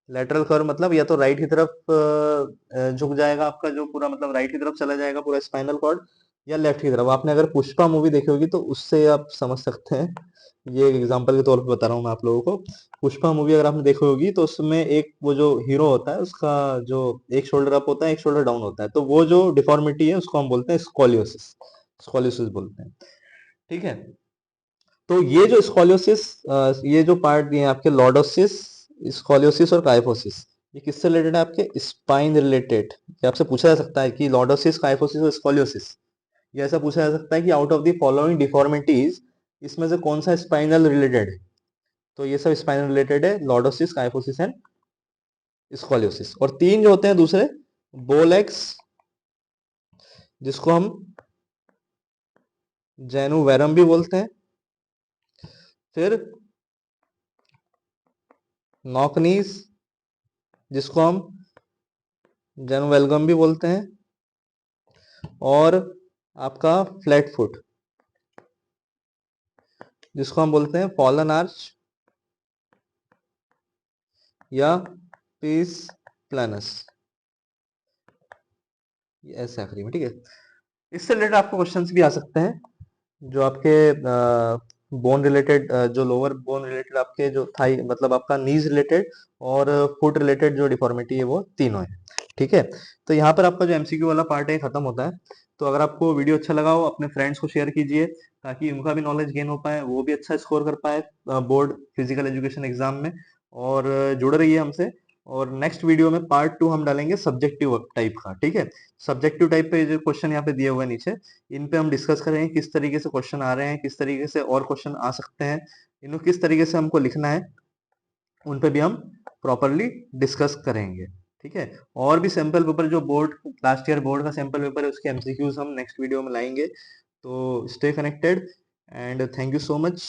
लेटरल कर्व मतलब या तो राइट की तरफ झुक जाएगा आपका जो पूरा, मतलब राइट की तरफ चला जाएगा पूरा स्पाइनल कॉर्ड, या लेफ्ट की तरफ। आपने अगर पुष्पा मूवी देखी होगी तो उससे आप समझ सकते हैं, ये एक एग्जांपल के तौर पे बता रहा हूँ मैं आप लोगों को। पुष्पा मूवी अगर आपने देखी होगी तो उसमें एक वो जो हीरो होता है उसका जो एक शोल्डर अप होता है, एक शोल्डर डाउन होता है, तो वो जो डिफॉर्मिटी है उसको हम बोलते हैं स्कॉलियोसिस। स्कॉलियोसिस बोलते हैं। ठीक है, तो ये जो स्कॉलियोसिस, ये जो पार्ट दिए हैं आपके, लॉर्डोसिस, स्कॉलियोसिस और काइफोसिस, ये किससे रिलेटेड है? आपके स्पाइन रिलेटेड। ये आपसे पूछा जा सकता है कि लॉर्डोसिस, काइफोसिस और स्कॉलियोसिस, ये ऐसा पूछा जा सकता है कि out of the following deformities इसमें से कौन सा स्पाइनल रिलेटेड है? तो ये सब स्पाइनल रिलेटेड है, लॉर्डोसिस, काइफोसिस एंड स्कॉलियोसिस। और तीन जो होते हैं दूसरे, बोलेक्स, जिसको हम जेनुवेरम भी बोलते हैं, फिर नॉकनीस, जिसको हम जेनुवेलगम भी बोलते हैं, और आपका फ्लैट फुट, जिसको हम बोलते हैं फॉलन आर्च या पीस प्लानस, ये ऐसे आखिरी में। ठीक है, इससे रिलेटेड आपको क्वेश्चंस भी आ सकते हैं, जो आपके बोन रिलेटेड, जो लोअर बोन रिलेटेड, आपके जो थाई मतलब आपका नीज रिलेटेड और फुट रिलेटेड जो डिफॉर्मिटी है वो तीनों है। ठीक है, तो यहाँ पर आपका जो एमसीक्यू वाला पार्ट है खत्म होता है। तो अगर आपको वीडियो अच्छा लगा हो, अपने फ्रेंड्स को शेयर कीजिए, ताकि उनका भी नॉलेज गेन हो पाए, वो भी अच्छा स्कोर कर पाए बोर्ड फिजिकल एजुकेशन एग्जाम में। और जुड़े रहिए हमसे। और नेक्स्ट वीडियो में पार्ट 2 हम डालेंगे सब्जेक्टिव टाइप का। ठीक है, सब्जेक्टिव टाइप पे जो क्वेश्चन यहाँ पे दिए हुए हैं नीचे, इन पे हम डिस्कस करेंगे किस तरीके से क्वेश्चन आ रहे हैं, किस तरीके से और क्वेश्चन आ सकते हैं, इनको किस तरीके से हमको लिखना है, उन पे भी हम प्रॉपरली डिस्कस करेंगे। ठीक है, और भी सैंपल पेपर जो बोर्ड लास्ट ईयर बोर्ड का सैंपल पेपर है उसके एमसीक्यूज हम नेक्स्ट वीडियो में लाएंगे। तो stay connected and thank you so much.